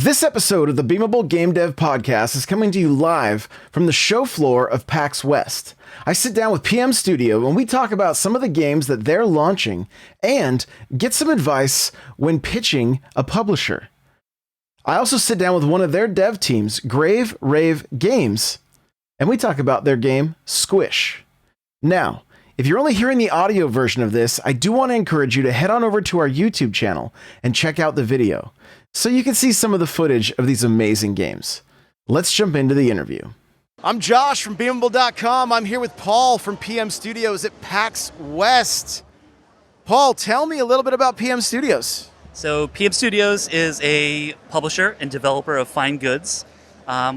This episode of the Beamable Game Dev Podcast is coming to you live from the show floor of PAX West. I sit down with PM Studio and we talk about some of the games that they're launching and get some advice when pitching a publisher. I also sit down with one of their dev teams, Grave Rave Games, and we talk about their game, Squish. Now, if you're only hearing the audio version of this, I do want to encourage you to head on over to our YouTube channel and check out the video, so you can see some of the footage of these amazing games. Let's jump into the interview. I'm Josh from Beamable.com. I'm here with Paul from PM Studios at PAX West. Paul, tell me a little bit about PM Studios. So PM Studios is a publisher and developer of fine goods.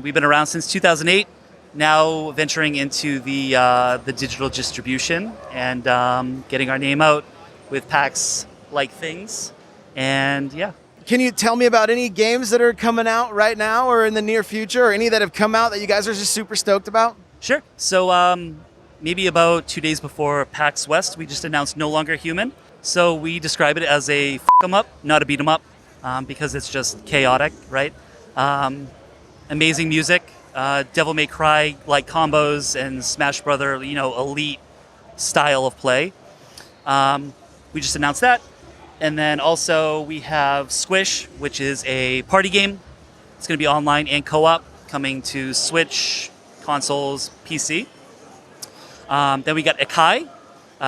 We've been around since 2008, now venturing into the digital distribution and getting our name out with PAX-like things. And yeah. Can you tell me about any games that are coming out right now or in the near future, or any that have come out that you guys are just super stoked about? Sure. So maybe about 2 days before PAX West, we just announced No Longer Human. So we describe it as a f*em up, not a beat 'em up, because it's just chaotic, right? Amazing music, Devil May Cry like combos and Smash Brother, elite style of play. We just announced that. And then also we have Squish, which is a party game. It's going to be online and co-op, coming to Switch, consoles, PC. Then we got Ikai,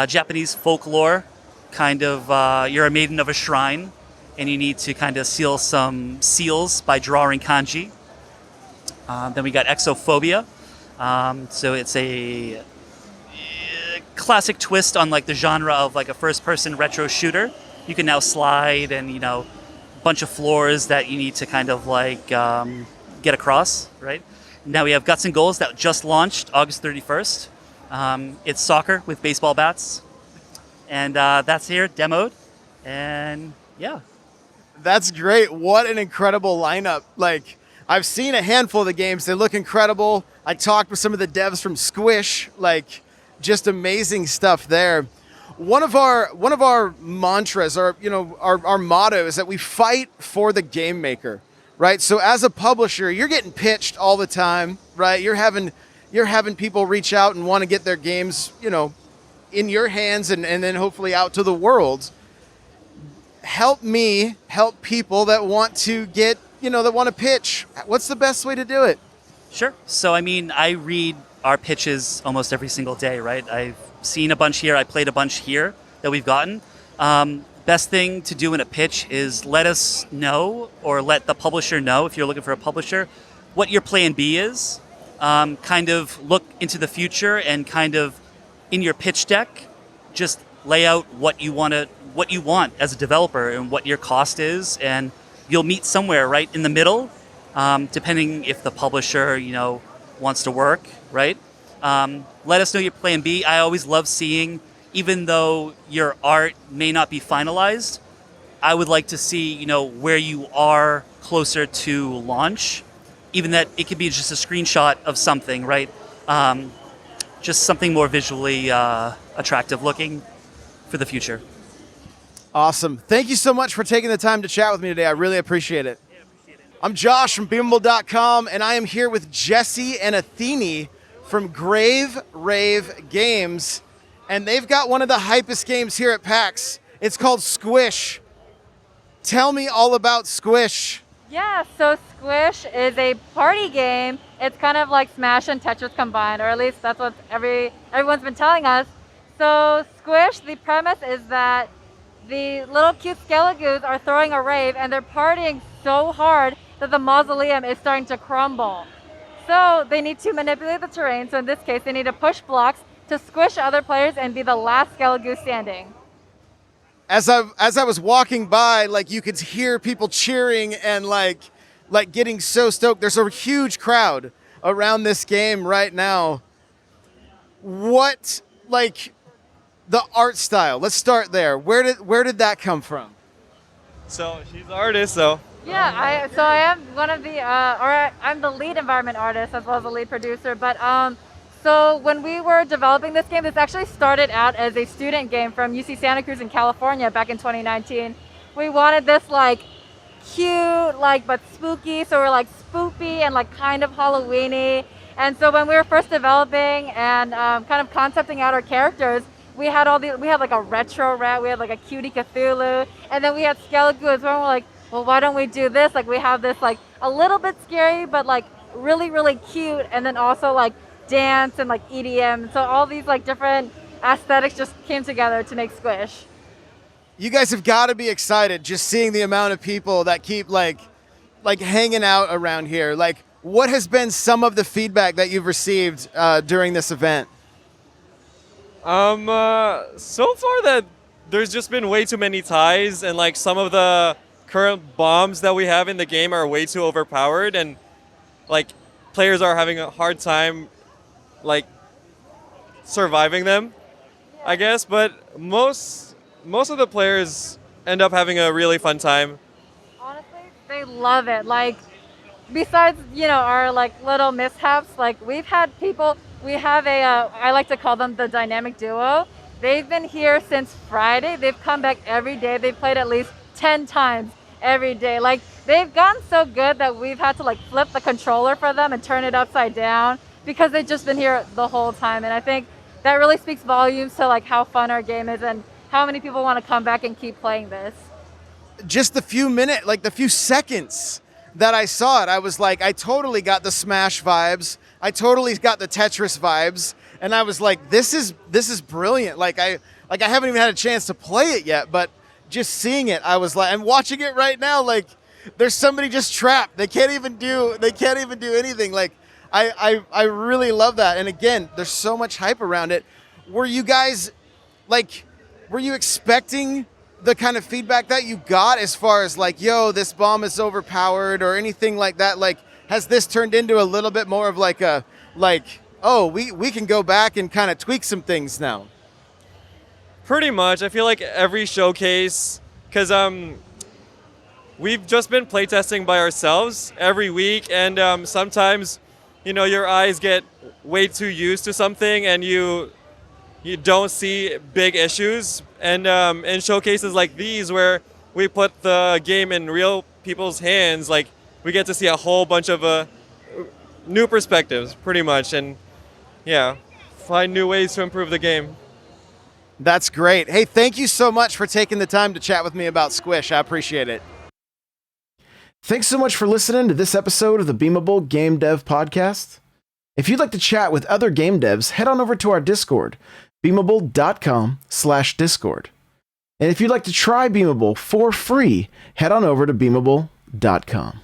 Japanese folklore, kind of, you're a maiden of a shrine, and you need to kind of seal some seals by drawing kanji. Then we got Exophobia. So it's a classic twist on like the genre of like a first-person retro shooter. You can now slide and, a bunch of floors that you need to kind of like get across, right? Now we have Guts and Goals that just launched August 31st. It's soccer with baseball bats. And that's here, demoed. And yeah. That's great. What an incredible lineup. Like, I've seen a handful of the games. They look incredible. I talked with some of the devs from Squish, like just amazing stuff there. One of our mantras, our motto is that we fight for the game maker, right? So as a publisher, you're getting pitched all the time, right? You're having people reach out and want to get their games, in your hands and then hopefully out to the world. Help me help people that want to get, that want to pitch. What's the best way to do it? Sure. So, I read our pitches almost every single day, right? I've seen a bunch here. I played a bunch here that we've gotten. Best thing to do in a pitch is let us know, or let the publisher know, if you're looking for a publisher, what your plan B is. Kind of look into the future and kind of in your pitch deck, just lay out what you want as a developer and what your cost is, and you'll meet somewhere right in the middle, depending if the publisher, wants to work, right? Let us know your plan B. I always love seeing, even though your art may not be finalized, I would like to see, where you are closer to launch, even that it could be just a screenshot of something, right? Just something more visually attractive looking for the future. Awesome. Thank you so much for taking the time to chat with me today. I really appreciate it. Yeah, appreciate it. I'm Josh from Beamable.com, and I am here with Jesse and Athene from Grave Rave Games, and they've got one of the hypest games here at PAX. It's called Squish. Tell me all about Squish. Yeah, so Squish is a party game. It's kind of like Smash and Tetris combined, or at least that's what everyone's been telling us. So Squish, the premise is that the little cute Skelegoos are throwing a rave and they're partying so hard that the mausoleum is starting to crumble. So they need to manipulate the terrain. So in this case, they need to push blocks to squish other players and be the last Skelegoo standing. As I was walking by, like, you could hear people cheering and like getting so stoked. There's a huge crowd around this game right now. What, like, the art style? Let's start there. Where did that come from? So she's an artist, so. Yeah, I am one of the, I'm the lead environment artist as well as the lead producer. But so when we were developing this game, this actually started out as a student game from UC Santa Cruz in California back in 2019. We wanted this like cute, like, but spooky. So we're like spoopy and like kind of Halloweeny. And so when we were first developing and kind of concepting out our characters, we had like a retro rat, we had like a cutie Cthulhu, and then we had Skelegoo as well. And we're like, well, why don't we do this? Like, we have this like a little bit scary, but like really, really cute, and then also like dance and like EDM. So all these like different aesthetics just came together to make Squish. You guys have got to be excited just seeing the amount of people that keep like hanging out around here. Like, what has been some of the feedback that you've received during this event? So far that there's just been way too many ties, and like some of the current bombs that we have in the game are way too overpowered, and like players are having a hard time like surviving them, I guess. But most of the players end up having a really fun time. Honestly, they love it. Like, besides, our like little mishaps, like we have I like to call them the dynamic duo. They've been here since Friday. They've come back every day. They've played at least 10 times every day. Like, they've gotten so good that we've had to like flip the controller for them and turn it upside down because they've just been here the whole time. And I think that really speaks volumes to like how fun our game is and how many people want to come back and keep playing this. Just the few seconds that I saw it, I was like, I totally got the Smash vibes. I totally got the Tetris vibes, and I was like, this is brilliant. Like I haven't even had a chance to play it yet, but just seeing it, I was like, I'm watching it right now. Like, there's somebody just trapped. They can't even do anything. Like, I really love that. And again, there's so much hype around it. Were you expecting the kind of feedback that you got as far as like, yo, this bomb is overpowered or anything like that? Like, has this turned into a little bit more of like oh, we can go back and kind of tweak some things now? Pretty much. I feel like every showcase, because we've just been playtesting by ourselves every week, and sometimes, your eyes get way too used to something and you don't see big issues. And in showcases like these where we put the game in real people's hands, like, we get to see a whole bunch of new perspectives, pretty much, and yeah, find new ways to improve the game. That's great. Hey, thank you so much for taking the time to chat with me about Squish. I appreciate it. Thanks so much for listening to this episode of the Beamable Game Dev Podcast. If you'd like to chat with other game devs, head on over to our Discord, beamable.com/Discord. And if you'd like to try Beamable for free, head on over to beamable.com.